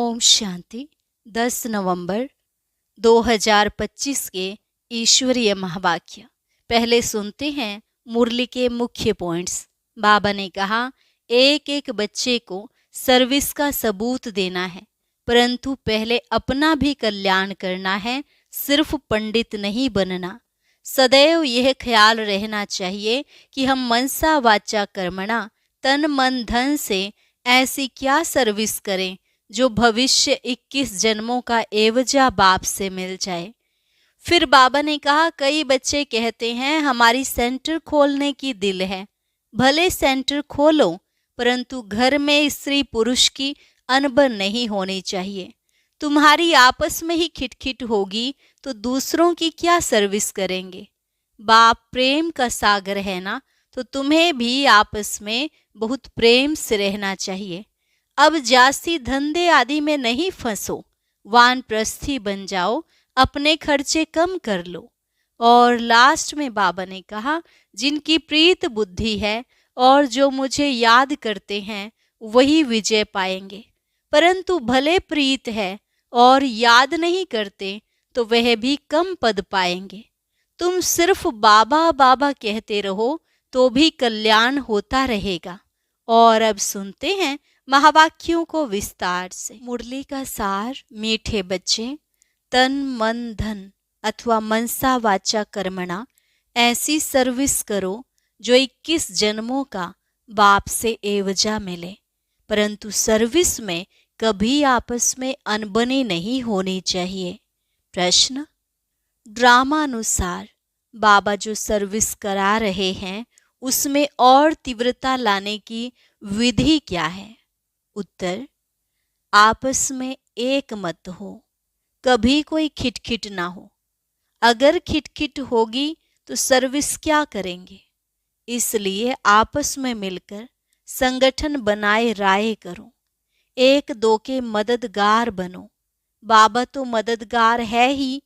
ओम शांति। 10 नवंबर 2025 के ईश्वरीय महावाक्य। पहले सुनते हैं मुरली के मुख्य पॉइंट्स। बाबा ने कहा, एक एक बच्चे को सर्विस का सबूत देना है, परंतु पहले अपना भी कल्याण करना है, सिर्फ पंडित नहीं बनना। सदैव यह ख्याल रहना चाहिए कि हम मनसा वाचा कर्मणा तन मन धन से ऐसी क्या सर्विस करें जो भविष्य 21 जन्मों का एवजा बाप से मिल जाए। फिर बाबा ने कहा, कई बच्चे कहते हैं हमारी सेंटर खोलने की दिल है। भले सेंटर खोलो, परंतु घर में स्त्री पुरुष की अनबन नहीं होनी चाहिए। तुम्हारी आपस में ही खिटखिट होगी तो दूसरों की क्या सर्विस करेंगे। बाप प्रेम का सागर है ना, तो तुम्हें भी आपस में बहुत प्रेम से रहना चाहिए। अब जास्ती धंधे आदि में नहीं फंसो, वानप्रस्थी बन जाओ, अपने खर्चे कम कर लो। और लास्ट में बाबा ने कहा, जिनकी प्रीत बुद्धि है और जो मुझे याद करते हैं वही विजय पाएंगे, परंतु भले प्रीत है और याद नहीं करते तो वह भी कम पद पाएंगे। तुम सिर्फ बाबा बाबा कहते रहो तो भी कल्याण होता रहेगा। और अब सुनते हैं महावाक्यों को विस्तार से। मुरली का सार। मीठे बच्चे, तन मन धन अथवा मनसा वाचा कर्मणा ऐसी सर्विस करो जो 21 जन्मों का बाप से एवजा मिले, परंतु सर्विस में कभी आपस में अनबनी नहीं होनी चाहिए। प्रश्न, ड्रामानुसार बाबा जो सर्विस करा रहे हैं उसमें और तीव्रता लाने की विधि क्या है? उत्तर, आपस में एक मत हो, कभी कोई खिटखिट ना हो। अगर खिटखिट होगी तो सर्विस क्या करेंगे? इसलिए आपस में मिलकर संगठन बनाए राय करो, एक दो के मददगार बनो। बाबा तो मददगार है ही,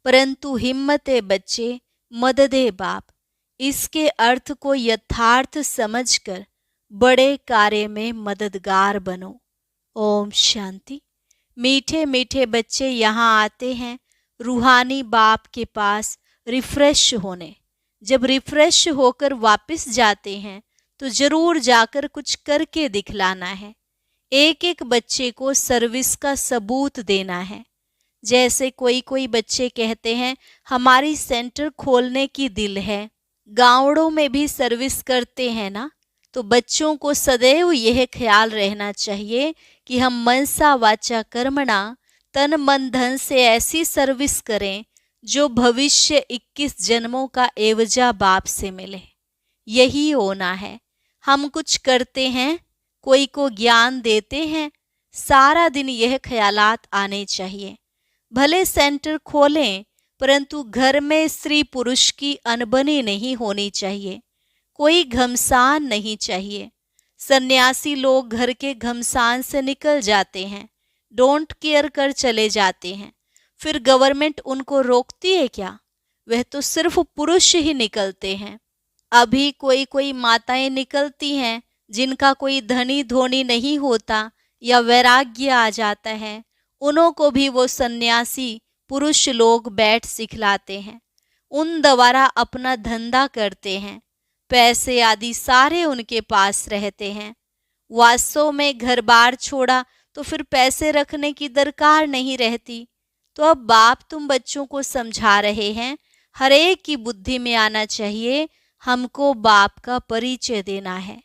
परंतु हिम्मते बच्चे मददे बाप, इसके अर्थ को यथार्थ समझकर बड़े कार्य में मददगार बनो। ओम शांति। मीठे मीठे बच्चे यहाँ आते हैं रूहानी बाप के पास रिफ्रेश होने। जब रिफ्रेश होकर वापस जाते हैं तो जरूर जाकर कुछ करके दिखलाना है। एक एक बच्चे को सर्विस का सबूत देना है। जैसे कोई बच्चे कहते हैं हमारी सेंटर खोलने की दिल है, गाँवों में भी सर्विस करते हैं ना, तो बच्चों को सदैव यह ख्याल रहना चाहिए कि हम मनसा वाचा कर्मणा तन मन धन से ऐसी सर्विस करें जो भविष्य 21 जन्मों का एवजा बाप से मिले। यही होना है। हम कुछ करते हैं, कोई को ज्ञान देते हैं, सारा दिन यह ख्यालात आने चाहिए। भले सेंटर खोलें, परंतु घर में स्त्री पुरुष की अनबनी नहीं होनी चाहिए, कोई घमसान नहीं चाहिए। सन्यासी लोग घर के घमसान से निकल जाते हैं, डोंट केयर कर चले जाते हैं, फिर गवर्नमेंट उनको रोकती है क्या? वह तो सिर्फ पुरुष ही निकलते हैं। अभी कोई माताएं निकलती हैं जिनका कोई धनी धोनी नहीं होता या वैराग्य आ जाता है, उन्हों को भी वो सन्यासी पुरुष लोग बैठ सिखलाते हैं, उन द्वारा अपना धंधा करते हैं, पैसे आदि सारे उनके पास रहते हैं। वास्तव में घर बार छोड़ा तो फिर पैसे रखने की दरकार नहीं रहती। तो अब बाप तुम बच्चों को समझा रहे हैं, हर एक की बुद्धि में आना चाहिए हमको बाप का परिचय देना है।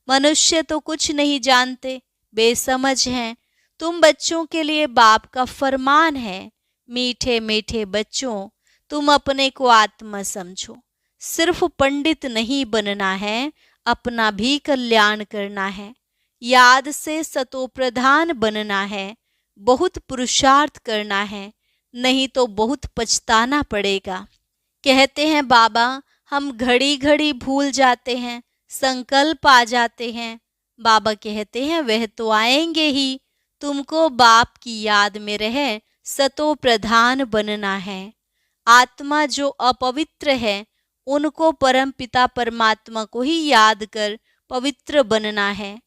मनुष्य तो कुछ नहीं जानते, बेसमझ हैं। तुम बच्चों के लिए बाप का फरमान है, मीठे मीठे बच्चों, तुम अपने को आत्मा समझो। सिर्फ पंडित नहीं बनना है, अपना भी कल्याण करना है। याद से सतो प्रधान बनना है, बहुत पुरुषार्थ करना है, नहीं तो बहुत पछताना पड़ेगा। कहते हैं बाबा हम घड़ी घड़ी भूल जाते हैं, संकल्प आ जाते हैं। बाबा कहते हैं वह तो आएंगे ही, तुमको बाप की याद में रहे सतो प्रधान बनना है। आत्मा जो अपवित्र है उनको परम पिता परमात्मा को ही याद कर पवित्र बनना है।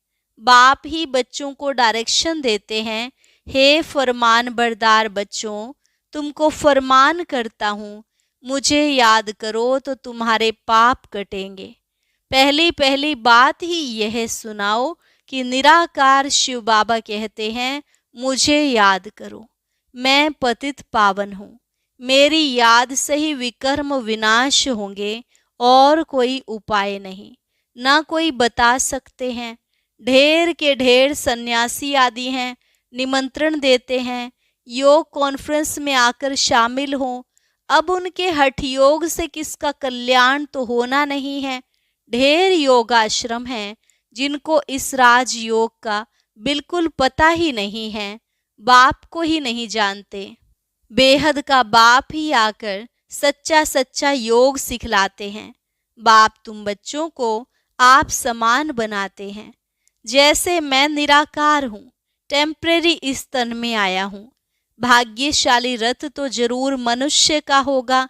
बाप ही बच्चों को डायरेक्शन देते हैं हे फरमान बरदार बच्चों, तुमको फरमान करता हूँ, मुझे याद करो तो तुम्हारे पाप कटेंगे। पहली पहली बात ही यह सुनाओ कि निराकार शिव बाबा कहते हैं, मुझे याद करो, मैं पतित पावन हूँ, मेरी याद से ही विकर्म विनाश होंगे और कोई उपाय नहीं, ना कोई बता सकते हैं। ढेर के ढेर सन्यासी आदि हैं, निमंत्रण देते हैं योग कॉन्फ्रेंस में आकर शामिल हों। अब उनके हठ योग से किसका कल्याण तो होना नहीं है। ढेर योगाश्रम हैं जिनको इस राजयोग का बिल्कुल पता ही नहीं है, बाप को ही नहीं जानते। बेहद का बाप ही आकर सच्चा सच्चा योग सिखलाते हैं। बाप तुम बच्चों को आप समान बनाते हैं। जैसे मैं निराकार हूँ, टेम्परेरी इस तन में आया हूँ। भाग्यशाली रथ तो जरूर मनुष्य का होगा,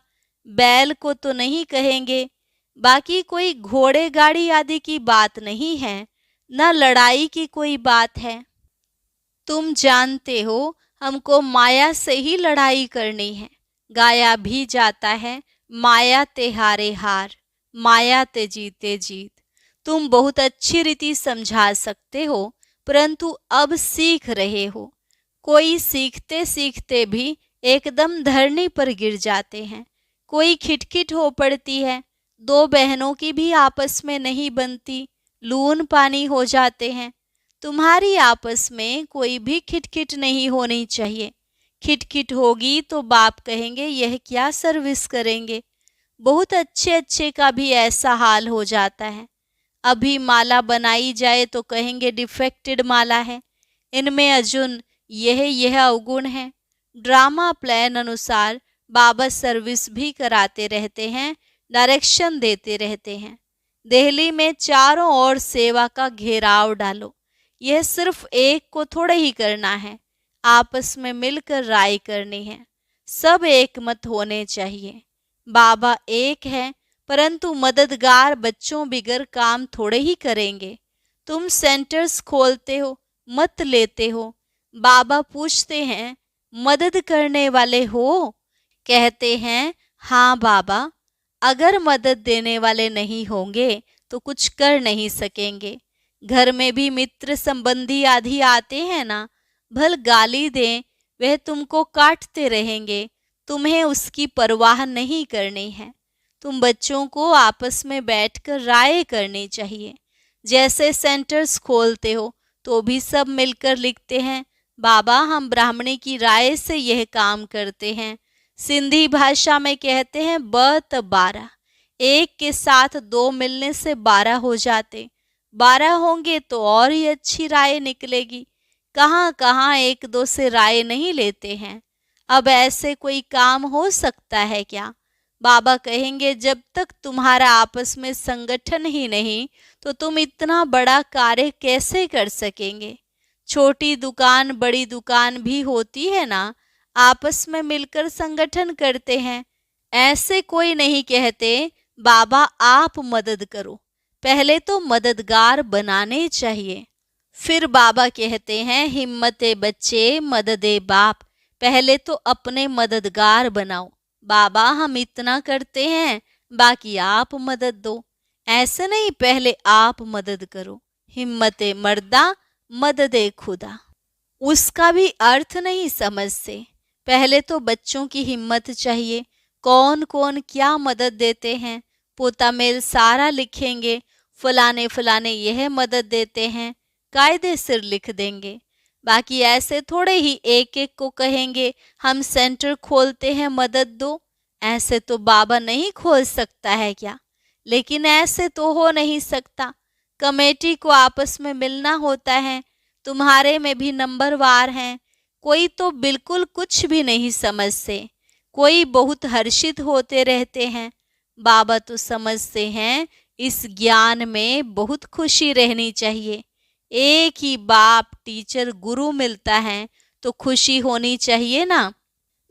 बैल को तो नहीं कहेंगे। बाकी कोई घोड़े गाड़ी आदि की बात नहीं है, न लड़ाई की कोई बात है। तुम जानते हो हमको माया से ही लड़ाई करनी है। गाया भी जाता है, माया ते हारे हार, माया ते जीते जीत। तुम बहुत अच्छी रीति समझा सकते हो, परंतु अब सीख रहे हो। कोई सीखते सीखते भी एकदम धरनी पर गिर जाते हैं। कोई खिटखिट हो पड़ती है, दो बहनों की भी आपस में नहीं बनती, लून पानी हो जाते हैं। तुम्हारी आपस में कोई भी खिटखिट नहीं होनी चाहिए। खिटखिट होगी तो बाप कहेंगे यह क्या सर्विस करेंगे। बहुत अच्छे अच्छे का भी ऐसा हाल हो जाता है। अभी माला बनाई जाए तो कहेंगे डिफेक्टेड माला है, इनमें अर्जुन यह अवगुण है। ड्रामा प्लान अनुसार बाबा सर्विस भी कराते रहते हैं, डायरेक्शन देते रहते हैं। दिल्ली में चारों ओर सेवा का घेराव डालो। यह सिर्फ एक को थोड़ा ही करना है, आपस में मिलकर राय करनी है। सब एक मत होने चाहिए। बाबा एक है, परंतु मददगार बच्चों बिगर काम थोड़े ही करेंगे। तुम सेंटर्स खोलते हो, मत लेते हो। बाबा पूछते हैं मदद करने वाले हो? कहते हैं हाँ बाबा। अगर मदद देने वाले नहीं होंगे तो कुछ कर नहीं सकेंगे। घर में भी मित्र संबंधी आदि आते हैं ना, भल गाली दें, वह तुमको काटते रहेंगे, तुम्हें उसकी परवाह नहीं करनी है। तुम बच्चों को आपस में बैठकर राय करनी चाहिए। जैसे सेंटर्स खोलते हो तो भी सब मिलकर लिखते हैं बाबा हम ब्राह्मणी की राय से यह काम करते हैं। सिंधी भाषा में कहते हैं ब त 12, एक के साथ दो मिलने से 12 हो जाते। 12 होंगे तो और ही अच्छी राय निकलेगी। कहाँ कहाँ एक दो से राय नहीं लेते हैं। अब ऐसे कोई काम हो सकता है क्या? बाबा कहेंगे जब तक तुम्हारा आपस में संगठन ही नहीं तो तुम इतना बड़ा कार्य कैसे कर सकेंगे। छोटी दुकान बड़ी दुकान भी होती है ना, आपस में मिलकर संगठन करते हैं। ऐसे कोई नहीं कहते बाबा आप मदद करो, पहले तो मददगार बनाने चाहिए। फिर बाबा कहते हैं हिम्मते बच्चे मददे बाप, पहले तो अपने मददगार बनाओ। बाबा हम इतना करते हैं, बाकी आप मदद दो। ऐसे नहीं, पहले आप मदद करो। हिम्मते मर्दा मददे खुदा, उसका भी अर्थ नहीं समझते। पहले तो बच्चों की हिम्मत चाहिए। कौन कौन क्या मदद देते हैं, पोता मेल सारा लिखेंगे। फलाने फलाने यह मदद देते हैं, कायदे सिर लिख देंगे। बाकी ऐसे थोड़े ही एक एक को कहेंगे हम सेंटर खोलते हैं मदद दो। ऐसे तो बाबा नहीं खोल सकता है क्या? लेकिन ऐसे तो हो नहीं सकता। कमेटी को आपस में मिलना होता है। तुम्हारे में भी नंबरवार हैं। कोई तो बिल्कुल कुछ भी नहीं समझते, कोई बहुत हर्षित होते रहते हैं। बाबा तो समझते हैं इस ज्ञान में बहुत खुशी रहनी चाहिए। एक ही बाप टीचर गुरु मिलता है तो खुशी होनी चाहिए ना।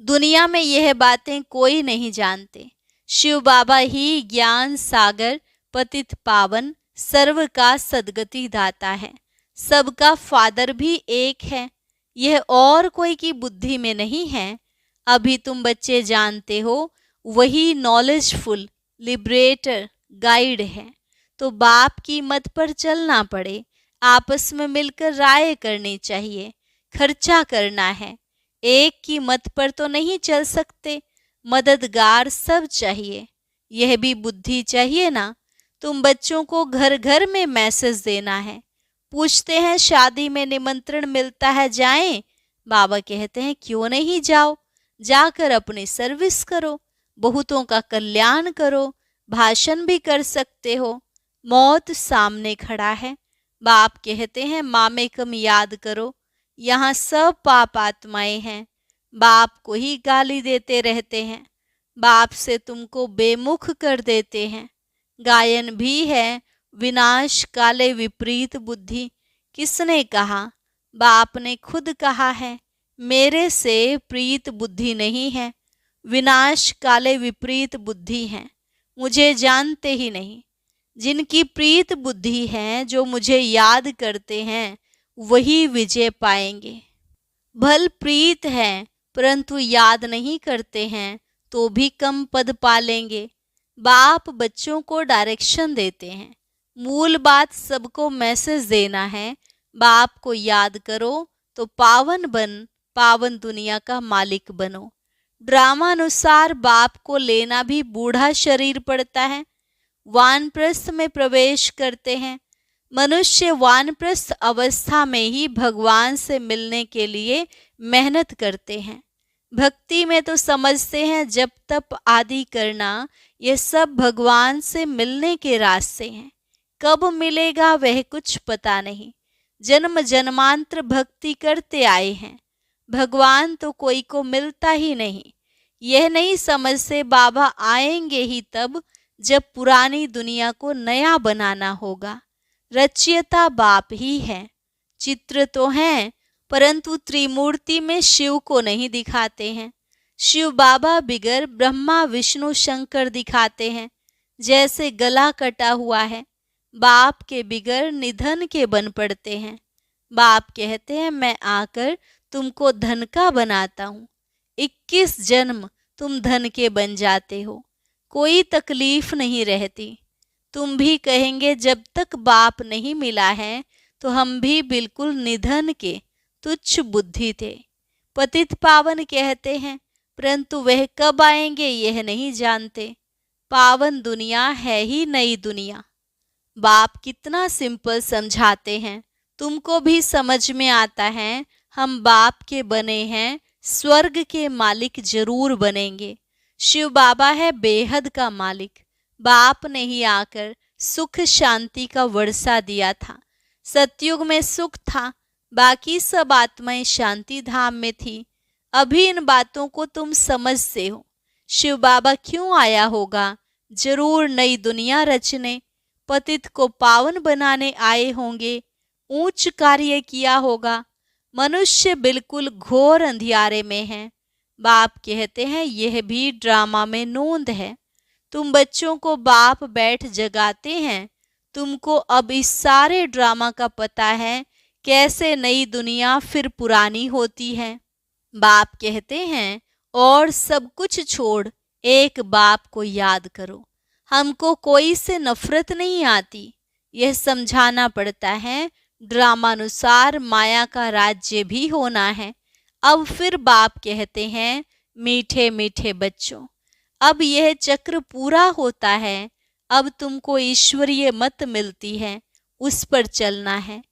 दुनिया में यह बातें कोई नहीं जानते। शिव बाबा ही ज्ञान सागर पतित पावन सर्व का सदगति दाता है। सबका फादर भी एक है। यह और कोई की बुद्धि में नहीं है। अभी तुम बच्चे जानते हो वही नॉलेजफुल लिबरेटर गाइड है। तो बाप की मत पर चलना पड़े, आपस में मिलकर राय करनी चाहिए, खर्चा करना है। एक की मत पर तो नहीं चल सकते, मददगार सब चाहिए। यह भी बुद्धि चाहिए ना। तुम बच्चों को घर घर में मैसेज देना है। पूछते हैं शादी में निमंत्रण मिलता है, जाएं? बाबा कहते हैं क्यों नहीं जाओ, जाकर अपनी सर्विस करो, बहुतों का कल्याण करो, भाषण भी कर सकते हो। मौत सामने खड़ा है। बाप कहते हैं मामेकम याद करो, यहाँ सब पाप आत्माएं हैं। बाप को ही गाली देते रहते हैं, बाप से तुमको बेमुख कर देते हैं। गायन भी है, विनाश काले विपरीत बुद्धि। किसने कहा? बाप ने खुद कहा है, मेरे से प्रीत बुद्धि नहीं है, विनाश काले विपरीत बुद्धि है, मुझे जानते ही नहीं। जिनकी प्रीत बुद्धि है, जो मुझे याद करते हैं, वही विजय पाएंगे। भल प्रीत है परंतु याद नहीं करते हैं तो भी कम पद पालेंगे। बाप बच्चों को डायरेक्शन देते हैं। मूल बात सबको मैसेज देना है, बाप को याद करो तो पावन दुनिया का मालिक बनो। ड्रामा अनुसार बाप को लेना भी बूढ़ा शरीर पड़ता है। वानप्रस्थ में प्रवेश करते हैं। मनुष्य वानप्रस्थ अवस्था में ही भगवान से मिलने के लिए मेहनत करते हैं। भक्ति में तो समझते हैं जप तप आदि करना, ये सब भगवान से मिलने के रास्ते हैं। कब मिलेगा वह कुछ पता नहीं। जन्म जन्मांतर भक्ति करते आए हैं, भगवान तो कोई को मिलता ही नहीं। यह नहीं समझते बाबा आएंगे ही तब जब पुरानी दुनिया को नया बनाना होगा। रचयिता बाप ही है। चित्र तो हैं परंतु त्रिमूर्ति में शिव को नहीं दिखाते हैं। शिव बाबा बिगर ब्रह्मा विष्णु शंकर दिखाते हैं। जैसे गला कटा हुआ है, बाप के बिगर निधन के बन पड़ते हैं। बाप कहते हैं मैं आकर तुमको धन का बनाता हूँ। 21 जन्म तुम धन के बन जाते हो, कोई तकलीफ नहीं रहती। तुम भी कहेंगे जब तक बाप नहीं मिला है तो हम भी बिल्कुल निधन के तुच्छ बुद्धि थे। पतित पावन कहते हैं परंतु वह कब आएंगे यह नहीं जानते। पावन दुनिया है ही नई दुनिया। बाप कितना सिंपल समझाते हैं, तुमको भी समझ में आता है। हम बाप के बने हैं, स्वर्ग के मालिक जरूर बनेंगे। शिव बाबा है बेहद का मालिक। बाप ने ही आकर सुख शांति का वर्षा दिया था। सतयुग में सुख था, बाकी सब आत्माएं शांति धाम में थी। अभी इन बातों को तुम समझते हो। शिव बाबा क्यों आया होगा? जरूर नई दुनिया रचने, पतित को पावन बनाने आए होंगे। ऊंच कार्य किया होगा। मनुष्य बिल्कुल घोर अंधियारे में है। बाप कहते हैं यह भी ड्रामा में नोंद है। तुम बच्चों को बाप बैठ जगाते हैं। तुमको अब इस सारे ड्रामा का पता है, कैसे नई दुनिया फिर पुरानी होती है। बाप कहते हैं और सब कुछ छोड़ एक बाप को याद करो। हमको कोई से नफरत नहीं आती, यह समझाना पड़ता है। ड्रामानुसार माया का राज्य भी होना है। अब फिर बाप कहते हैं मीठे मीठे बच्चों, अब यह चक्र पूरा होता है। अब तुमको ईश्वरीय मत मिलती है, उस पर चलना है।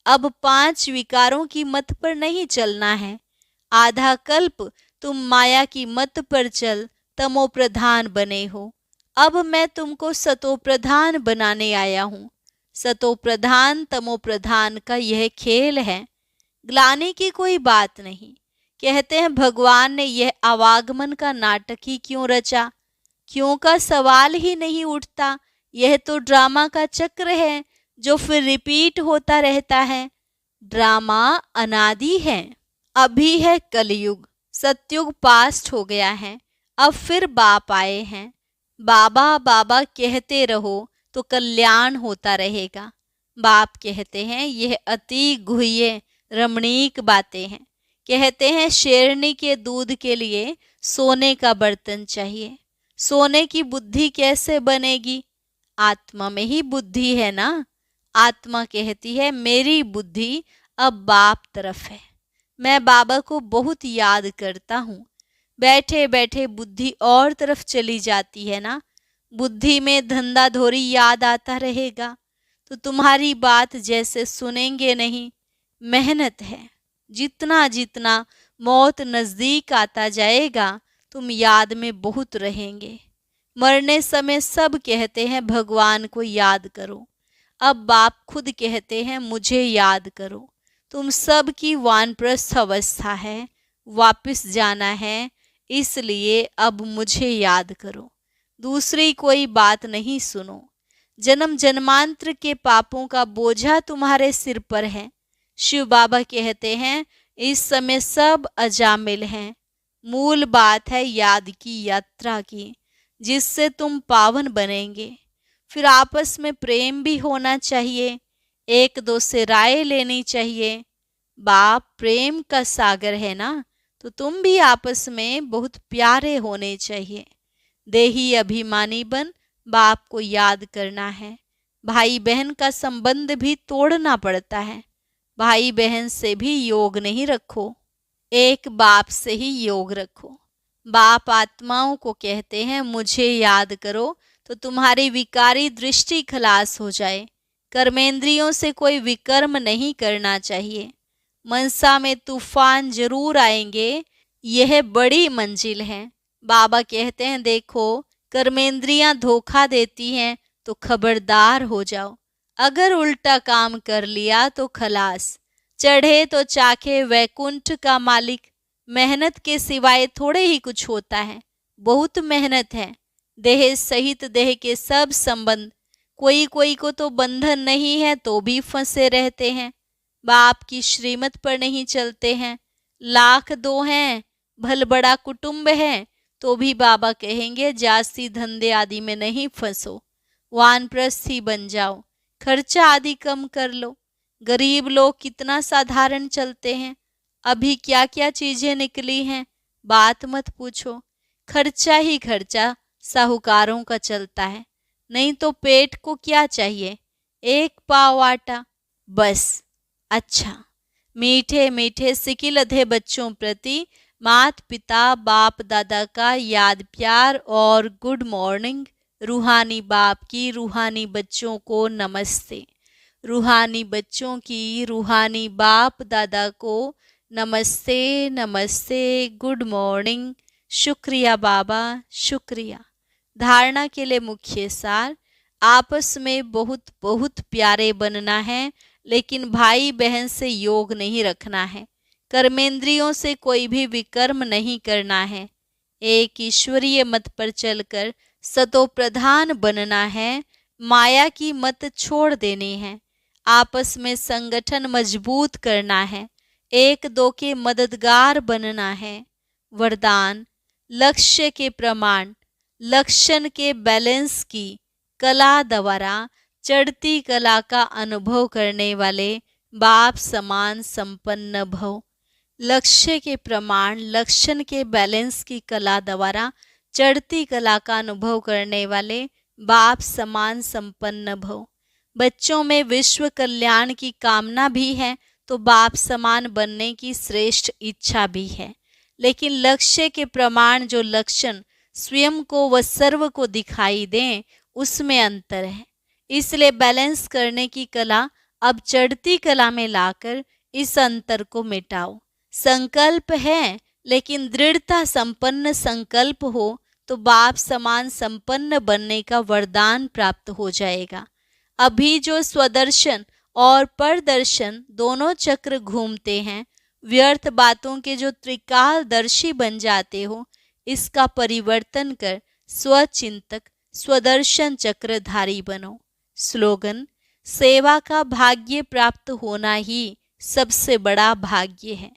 अब 5 विकारों की मत पर नहीं चलना है। आधा कल्प तुम माया की मत पर चल तमो प्रधान बने हो। अब मैं तुमको सतो प्रधान बनाने आया हूँ। सतो प्रधान तमो प्रधान का यह खेल है, ग्लानि की कोई बात नहीं। कहते हैं भगवान ने यह आवागमन का नाटक ही क्यों रचा? क्यों का सवाल ही नहीं उठता। यह तो ड्रामा का चक्र है जो फिर रिपीट होता रहता है। ड्रामा अनादि है। अभी है कलयुग, सतयुग पास्ट हो गया है। अब फिर बाप आए हैं। बाबा बाबा कहते रहो तो कल्याण होता रहेगा। बाप कहते हैं यह अति गुह्य रमणीक बातें हैं। कहते हैं शेरनी के दूध के लिए सोने का बर्तन चाहिए। सोने की बुद्धि कैसे बनेगी? आत्मा में ही बुद्धि है ना। आत्मा कहती है मेरी बुद्धि अब बाप तरफ है, मैं बाबा को बहुत याद करता हूँ। बैठे बैठे बुद्धि और तरफ चली जाती है ना। बुद्धि में धंधाधोरी याद आता रहेगा तो तुम्हारी बात जैसे सुनेंगे नहीं। मेहनत है, जितना जितना मौत नजदीक आता जाएगा तुम याद में बहुत रहेंगे। मरने समय सब कहते हैं भगवान को याद करो, अब बाप खुद कहते हैं मुझे याद करो। तुम सब की वानप्रस्थ अवस्था है, वापस जाना है, इसलिए अब मुझे याद करो, दूसरी कोई बात नहीं सुनो। जन्म जन्मांतर के पापों का बोझा तुम्हारे सिर पर है। शिव बाबा कहते हैं इस समय सब अजामिल हैं। मूल बात है याद की यात्रा की, जिससे तुम पावन बनेंगे। फिर आपस में प्रेम भी होना चाहिए, एक दो से राय लेनी चाहिए। बाप प्रेम का सागर है ना, तो तुम भी आपस में बहुत प्यारे होने चाहिए। देही अभिमानी बन बाप को याद करना है। भाई बहन का संबंध भी तोड़ना पड़ता है। भाई बहन से भी योग नहीं रखो, एक बाप से ही योग रखो। बाप आत्माओं को कहते हैं मुझे याद करो तो तुम्हारी विकारी दृष्टि खलास हो जाए। कर्मेंद्रियों से कोई विकर्म नहीं करना चाहिए। मनसा में तूफान जरूर आएंगे, यह बड़ी मंजिल है। बाबा कहते हैं देखो कर्मेंद्रियां धोखा देती हैं तो खबरदार हो जाओ। अगर उल्टा काम कर लिया तो खलास। चढ़े तो चाखे वैकुंठ का मालिक। मेहनत के सिवाय थोड़े ही कुछ होता है, बहुत मेहनत है। देह सहित देह के सब संबंध, कोई कोई को तो बंधन नहीं है तो भी फंसे रहते हैं, बाप की श्रीमत पर नहीं चलते हैं। लाख दो हैं, भल बड़ा कुटुंब है, तो भी बाबा कहेंगे जास्ती धंधे आदि में नहीं फंसो, वानप्रस्थी बन जाओ, खर्चा आदि कम कर लो। गरीब लोग कितना साधारण चलते हैं, अभी क्या क्या चीजें निकली हैं, बात मत पूछो। खर्चा ही खर्चा साहूकारों का चलता है, नहीं तो पेट को क्या चाहिए, एक पाव आटा बस। अच्छा, मीठे मीठे सिकिलधे बच्चों प्रति माता पिता बाप दादा का याद प्यार और गुड मॉर्निंग। रूहानी बाप की रूहानी बच्चों को नमस्ते। रूहानी बच्चों की रूहानी बाप दादा को नमस्ते नमस्ते, गुड मॉर्निंग। शुक्रिया बाबा, शुक्रिया। धारणा के लिए मुख्य सार, आपस में बहुत बहुत प्यारे बनना है, लेकिन भाई बहन से योग नहीं रखना है। कर्मेंद्रियों से कोई भी विकर्म नहीं करना है। एक ईश्वरीय मत पर चलकर सतो प्रधान बनना है, माया की मत छोड़ देनी है। आपस में संगठन मजबूत करना है, एक दो के मददगार बनना है। वरदान, लक्ष्य के प्रमाण, लक्षण के बैलेंस की कला द्वारा चढ़ती कला का अनुभव करने वाले बाप समान संपन्न भव। लक्ष्य के प्रमाण, लक्षण के बैलेंस की कला द्वारा चढ़ती कला का अनुभव करने वाले बाप समान संपन्न भव। बच्चों में विश्व कल्याण की कामना भी है तो बाप समान बनने की श्रेष्ठ इच्छा भी है, लेकिन लक्ष्य के प्रमाण जो लक्षण स्वयं को व सर्व को दिखाई दें उसमें अंतर है। इसलिए बैलेंस करने की कला अब चढ़ती कला में लाकर इस अंतर को मिटाओ। संकल्प है, लेकिन दृढ़ता संपन्न संकल्प हो तो बाप समान संपन्न बनने का वरदान प्राप्त हो जाएगा। अभी जो स्वदर्शन और परदर्शन दोनों चक्र घूमते हैं, व्यर्थ बातों के जो त्रिकालदर्शी बन जाते हो, इसका परिवर्तन कर स्वचिंतक स्वदर्शन चक्रधारी बनो। स्लोगन, सेवा का भाग्य प्राप्त होना ही सबसे बड़ा भाग्य है।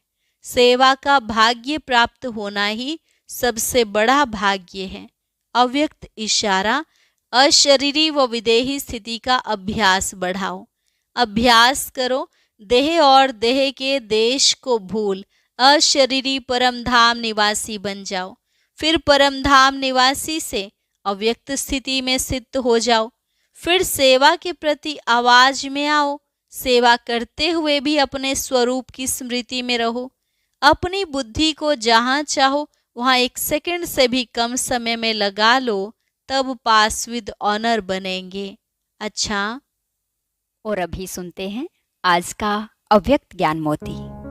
सेवा का भाग्य प्राप्त होना ही सबसे बड़ा भाग्य है। अव्यक्त इशारा, अशरीरी व विदेही स्थिति का अभ्यास बढ़ाओ। अभ्यास करो, देह और देह के देश को भूल अशरीरी परम धाम निवासी बन जाओ, फिर परम धाम निवासी से अव्यक्त स्थिति में सिद्ध हो जाओ, फिर सेवा के प्रति आवाज में आओ, सेवा करते हुए भी अपने स्वरूप की स्मृति में रहो। अपनी बुद्धि को जहां चाहो वहां 1 सेकंड से भी कम समय में लगा लो, तब पास विद ऑनर बनेंगे। अच्छा, और अभी सुनते हैं आज का अव्यक्त ज्ञान मोती।